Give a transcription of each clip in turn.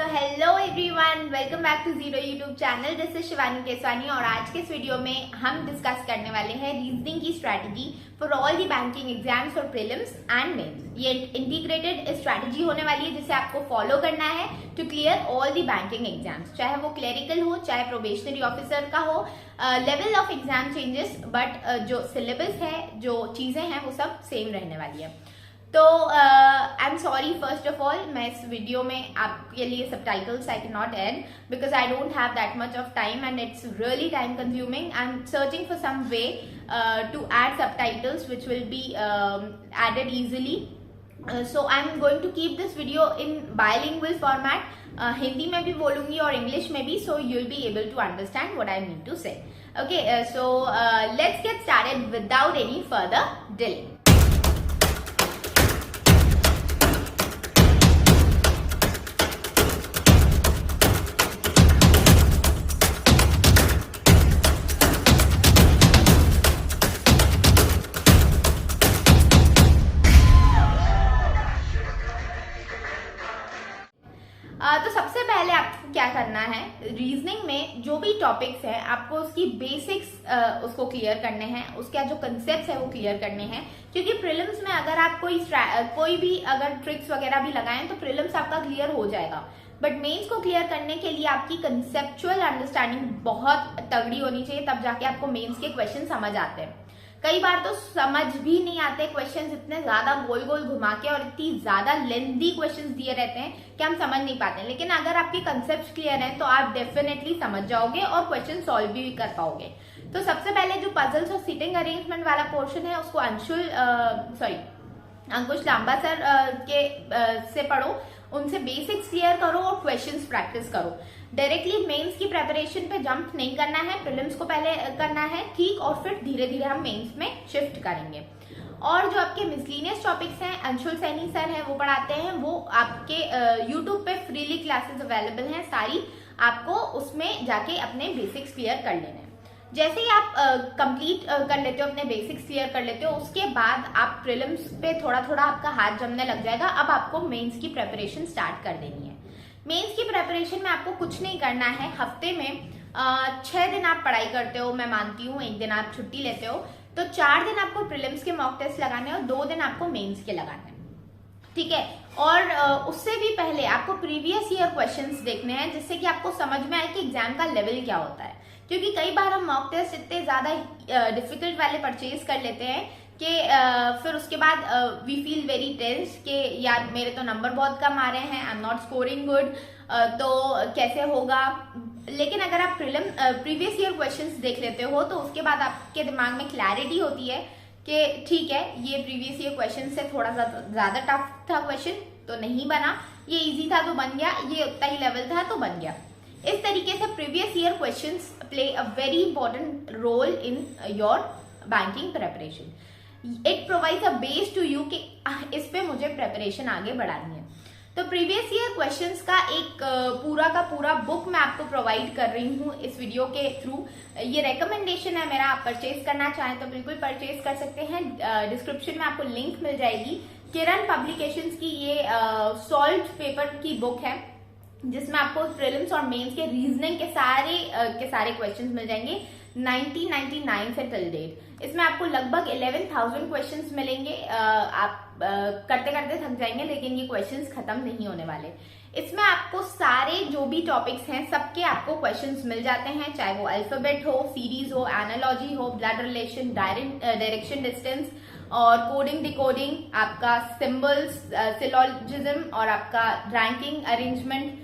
So hello everyone, welcome back to zero YouTube channel. This is Shivani Keswani और आज के इस वीडियो में हम डिस्कस करने वाले हैं रीजनिंग की strategy for all the banking exams for prelims and mains. ये इंटीग्रेटेड स्ट्रैटेजी होने वाली है जिसे आपको फॉलो करना है to clear all the banking exams, चाहे वो क्लेरिकल हो, चाहे प्रोबेशनरी ऑफिसर का हो। Level of exam changes but जो सिलेबस है, जो चीजें हैं वो सब सेम रहने वाली है। तो I am sorry first of all, मैं इस वीडियो में आपके लिए subtitles I can not add because I don't have that much of time and it's really time consuming. I am searching for some way to add subtitles which will be added easily. So I'm going to keep this video in bilingual format. Hindi में भी बोलूंगी और English में भी, so you'll be able to understand what I mean to say. Okay, so let's get started without any further delay. तो सबसे पहले आपको क्या करना है, रीजनिंग में जो भी टॉपिक्स हैं आपको उसकी बेसिक्स उसको क्लियर करने हैं, उसका जो कंसेप्ट है वो क्लियर करने हैं। क्योंकि प्रीलिम्स में अगर आप कोई भी अगर ट्रिक्स वगैरह भी लगाएं तो प्रीलिम्स आपका क्लियर हो जाएगा, बट मेंस को क्लियर करने के लिए आपकी कंसेप्चुअल अंडरस्टैंडिंग बहुत तगड़ी होनी चाहिए, तब जाके आपको मेंस के क्वेश्चन समझ आते हैं। कई बार तो समझ भी नहीं आते क्वेश्चंस, इतने ज्यादा गोल गोल घुमा के और इतनी ज्यादा लेंथी क्वेश्चंस दिए रहते हैं कि हम समझ नहीं पाते। लेकिन अगर आपके कंसेप्ट क्लियर हैं तो आप डेफिनेटली समझ जाओगे और क्वेश्चन सॉल्व भी कर पाओगे। तो सबसे पहले जो पजल्स और सीटिंग अरेंजमेंट वाला पोर्शन है उसको अंकुश लांबा सर से पढ़ो, उनसे बेसिक्स क्लियर करो और क्वेश्चंस प्रैक्टिस करो। डायरेक्टली मेंस की प्रेपरेशन पे जंप नहीं करना है, प्रीलिम्स को पहले करना है ठीक, और फिर धीरे धीरे हम मेंस में शिफ्ट करेंगे। और जो आपके मिसलीनियस टॉपिक्स हैं, अंशुल सैनी सर हैं वो पढ़ाते हैं, वो आपके यूट्यूब पे फ्रीली क्लासेस अवेलेबल हैं सारी, आपको उसमें जाके अपने बेसिक्स क्लियर कर लेने हैं। जैसे ही आप कंप्लीट कर लेते हो, अपने बेसिक्स क्लियर कर लेते हो, उसके बाद आप प्रीलिम्स पे थोड़ा थोड़ा आपका हाथ जमने लग जाएगा। अब आपको मेंस की प्रेपरेशन स्टार्ट कर देनी है। मेंस की प्रेपरेशन में आपको कुछ नहीं करना है। हफ्ते में 6 दिन आप पढ़ाई करते हो, मैं मानती हूँ, एक दिन आप छुट्टी लेते हो, तो 4 दिन आपको प्रीलिम्स के मॉक टेस्ट लगाने हैं और 2 दिन आपको मेंस के लगाने हैं, ठीक है। और उससे भी पहले आपको प्रीवियस ईयर क्वेश्चंस देखने हैं जिससे कि आपको समझ में आए कि एग्जाम का लेवल क्या होता है। क्योंकि कई बार हम मॉक टेस्ट इतने ज्यादा डिफिकल्ट वाले परचेज कर लेते हैं कि फिर उसके बाद वी फील वेरी टेंस कि यार मेरे तो नंबर बहुत कम आ रहे हैं, I am not scoring good, तो कैसे होगा। लेकिन अगर आप प्रीवियस ईयर क्वेश्चंस देख लेते हो तो उसके बाद आपके दिमाग में क्लैरिटी होती है कि ठीक है, ये प्रीवियस ईयर क्वेश्चन से थोड़ा सा ज्यादा टफ था क्वेश्चन तो नहीं बना, ये इजी था तो बन गया, ये उतना ही लेवल था तो बन गया। इस तरीके से previous year questions play a very important role in your banking preparation. It provides a base to you कि इस पे मुझे प्रेपरेशन आगे बढ़ानी है। तो प्रीवियस ईयर क्वेश्चंस का एक पूरा का पूरा बुक मैं आपको प्रोवाइड कर रही हूँ इस वीडियो के थ्रू। ये रेकमेंडेशन है मेरा, आप परचेज करना चाहें तो बिल्कुल परचेज कर सकते हैं। डिस्क्रिप्शन में आपको लिंक मिल जाएगी। किरण पब्लिकेशंस की ये सॉल्व पेपर की बुक है जिसमें आपको प्रीलिम्स और मेंस के रीजनिंग के सारे क्वेश्चंस मिल जाएंगे 1999 से टिल डेट। इसमें आपको लगभग 11,000 क्वेश्चंस मिलेंगे। आप करते करते थक जाएंगे, लेकिन ये क्वेश्चंस खत्म नहीं होने वाले। इसमें आपको सारे जो भी टॉपिक्स हैं सबके आपको क्वेश्चंस मिल जाते हैं, चाहे वो अल्फाबेट हो, सीरीज हो, एनालॉजी हो, ब्लड रिलेशन, डायरेक्शन डिस्टेंस और कोडिंग डिकोडिंग, आपका सिंबल्स, सिलोजिज्म और आपका रैंकिंग अरेंजमेंट,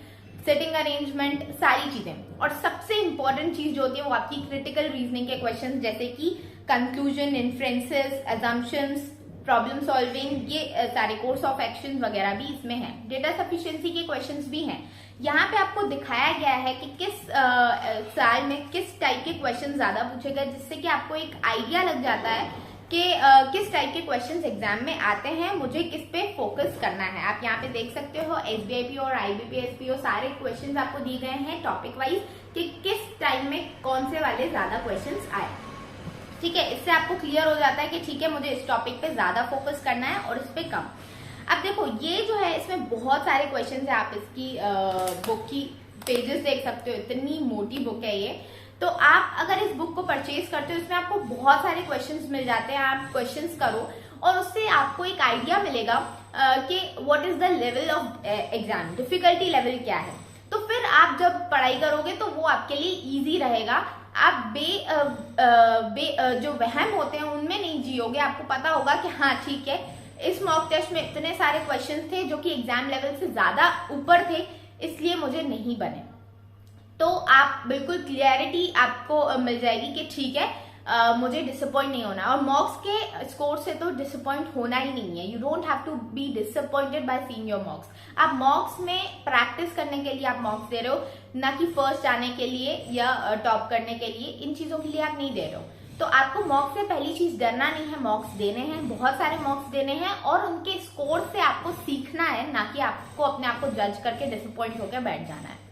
सेटिंग अरेंजमेंट, सारी चीजें। और सबसे इंपॉर्टेंट चीज जो होती है वो आपकी क्रिटिकल रीजनिंग के क्वेश्चन, जैसे कि conclusion, inferences, assumptions, problem solving, ये सारे कोर्स ऑफ एक्शन वगैरह भी इसमें है। डेटा सफिशिएंसी के क्वेश्चंस भी हैं। यहाँ पे आपको दिखाया गया है कि किस साल में किस टाइप के क्वेश्चन ज्यादा पूछे गए, जिससे कि आपको एक आइडिया लग जाता है कि किस टाइप के क्वेश्चंस एग्जाम में आते हैं, मुझे किस पे फोकस करना है। आप यहाँ पे देख सकते हो एसबीआईपी और आईबीपीएसपीओ सारे क्वेश्चंस आपको दिए गए हैं टॉपिक वाइज कि किस टाइम में कौन से वाले ज्यादा क्वेश्चंस आए, ठीक है। इससे आपको क्लियर हो जाता है कि ठीक है, मुझे इस टॉपिक पे ज्यादा फोकस करना है और इस पे कम। अब देखो ये जो है इसमें बहुत सारे क्वेश्चन है, आप इसकी बुक की पेजेस देख सकते हो, इतनी मोटी बुक है ये। तो आप अगर इस बुक को परचेज करते हो इसमें आपको बहुत सारे क्वेश्चंस मिल जाते हैं, आप क्वेश्चंस करो और उससे आपको एक आइडिया मिलेगा कि what is the level of exam, difficulty level क्या है। तो फिर आप जब पढ़ाई करोगे तो वो आपके लिए इजी रहेगा। आप जो वहम होते हैं उनमें नहीं जियोगे, आपको पता होगा कि हाँ ठीक है इस मॉक टेस्ट में इतने सारे क्वेश्चंस थे जो कि एग्जाम लेवल से ज्यादा ऊपर थे, इसलिए मुझे नहीं बने। तो आप बिल्कुल क्लियरिटी आपको मिल जाएगी कि ठीक है मुझे डिसअपॉइंट नहीं होना। और मॉक्स के स्कोर से तो डिसअपॉइंट होना ही नहीं है। You don't have to be disappointed by seeing your mocks. आप मॉक्स में प्रैक्टिस करने के लिए आप मॉक्स दे रहे हो, ना कि फर्स्ट आने के लिए या टॉप करने के लिए, इन चीजों के लिए आप नहीं दे रहे हो। तो आपको मॉक्स से पहली चीज डरना नहीं है, मॉक्स देने हैं, बहुत सारे मॉक्स देने हैं और उनके स्कोर से आपको सीखना है, ना कि आपको अपने आप को जज करके डिसअपॉइंट होकर बैठ जाना है।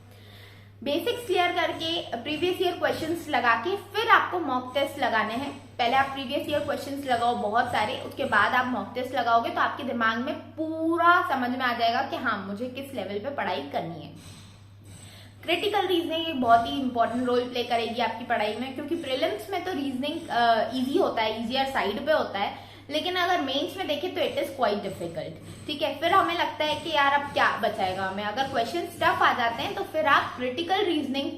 बेसिक्स क्लियर करके प्रीवियस ईयर क्वेश्चंस लगा के फिर आपको मॉक टेस्ट लगाने हैं। पहले आप प्रीवियस ईयर क्वेश्चंस लगाओ बहुत सारे, उसके बाद आप मॉक टेस्ट लगाओगे तो आपके दिमाग में पूरा समझ में आ जाएगा कि हाँ मुझे किस लेवल पे पढ़ाई करनी है। क्रिटिकल रीजनिंग एक बहुत ही इंपॉर्टेंट रोल प्ले करेगी आपकी पढ़ाई में, क्योंकि प्रीलिम्स में तो रीजनिंग इजी होता है, इजियर साइड पे होता है, लेकिन अगर मेंस में देखें तो इट इज क्वाइट डिफिकल्ट। ठीक है, फिर हमें लगता है कि यार अब क्या बचाएगा हमें। अगर क्वेश्चन टफ आ जाते हैं तो फिर आप क्रिटिकल रीजनिंग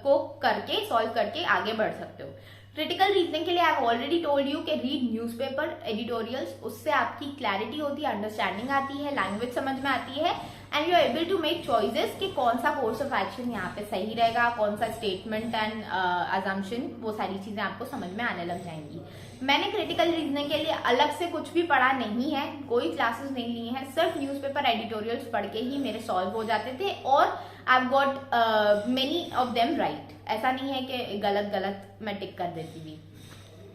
को करके सॉल्व करके आगे बढ़ सकते हो। क्रिटिकल रीजनिंग के लिए I have already told you कि रीड न्यूज़पेपर एडिटोरियल्स, उससे आपकी क्लैरिटी होती है, अंडरस्टैंडिंग आती है, लैंग्वेज समझ में आती है and you are able to make choices कि कौन सा कोर्स ऑफ एक्शन यहाँ पे सही रहेगा, कौन सा स्टेटमेंट एंड अजम्पशन, वो सारी चीजें आपको समझ में आने लग जाएंगी। मैंने क्रिटिकल रीजनिंग के लिए अलग से कुछ भी पढ़ा नहीं है, कोई क्लासेस नहीं ली हैं, सिर्फ न्यूज़पेपर एडिटोरियल्स पढ़ के ही मेरे सॉल्व हो जाते थे और I got many of them right. ऐसा नहीं है कि गलत गलत मैं टिक कर देती थी।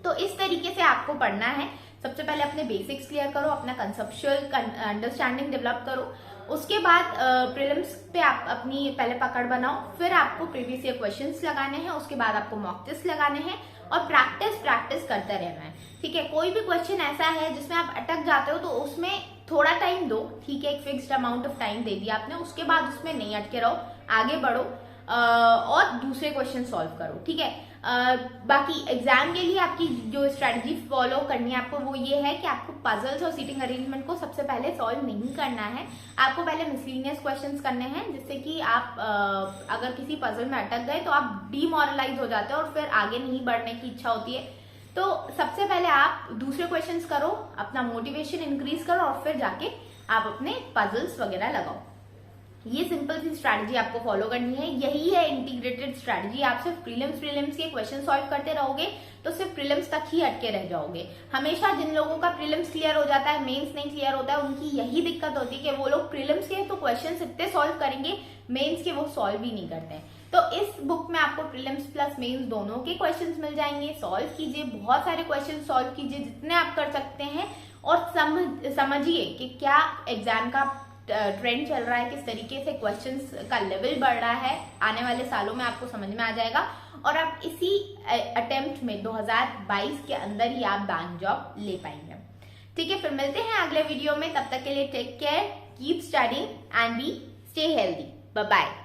तो इस तरीके से आपको पढ़ना है। सबसे पहले अपने बेसिक्स क्लियर करो, अपना कंसेप्चुअल अंडरस्टैंडिंग डेवलप करो, उसके बाद प्रीलिम्स पे आप अपनी पहले पकड़ बनाओ, फिर आपको प्रीवियस ईयर क्वेश्चंस लगाने हैं, उसके बाद आपको मॉक टेस्ट लगाने हैं और प्रैक्टिस करते रहना है। ठीक है, कोई भी क्वेश्चन ऐसा है जिसमें आप अटक जाते हो तो उसमें थोड़ा टाइम दो। ठीक है, एक फिक्स्ड अमाउंट ऑफ टाइम दे दिया आपने, उसके बाद उसमें नहीं अटके रहो, आगे बढ़ो और दूसरे क्वेश्चन सॉल्व करो। ठीक है, बाकी एग्जाम के लिए आपकी जो स्ट्रेटजी फॉलो करनी है आपको वो ये है कि आपको पजल्स और सीटिंग अरेंजमेंट को सबसे पहले सॉल्व नहीं करना है। आपको पहले मिसलिनियस क्वेश्चंस करने हैं, जिससे कि आप अगर किसी पजल में अटक गए तो आप डीमोरलाइज हो जाते हो और फिर आगे नहीं बढ़ने की इच्छा होती है। तो सबसे पहले आप दूसरे क्वेश्चंस करो, अपना मोटिवेशन इंक्रीज करो और फिर जाके आप अपने पजल्स वगैरह लगाओ। ये सिंपल सी स्ट्रैटेजी आपको फॉलो करनी है, यही है इंटीग्रेटेड स्ट्रैटेजी। आप सिर्फ प्रीलिम्स के क्वेश्चन सॉल्व करते रहोगे तो सिर्फ प्रीलिम्स तक ही अटके रह जाओगे। हमेशा जिन लोगों का प्रीलिम्स क्लियर हो जाता है, मेंस नहीं क्लियर होता है, उनकी यही दिक्कत होती है कि वो लोग प्रीलिम्स के तो क्वेश्चन इतने सॉल्व करेंगे, मेंस के वो सॉल्व ही नहीं करते हैं। तो इस बुक में आपको प्रीलिम्स प्लस मेंस दोनों के क्वेश्चंस मिल जाएंगे। सॉल्व कीजिए, बहुत सारे क्वेश्चन सॉल्व कीजिए जितने आप कर सकते हैं और समझिए कि क्या एग्जाम का ट्रेंड चल रहा है, किस तरीके से क्वेश्चंस का लेवल बढ़ रहा है। आने वाले सालों में आपको समझ में आ जाएगा और आप इसी अटेम्प्ट में 2022 के अंदर ही आप बैंक जॉब ले पाएंगे। ठीक है, फिर मिलते हैं अगले वीडियो में। तब तक के लिए take care, keep studying and be stay healthy. Bye bye.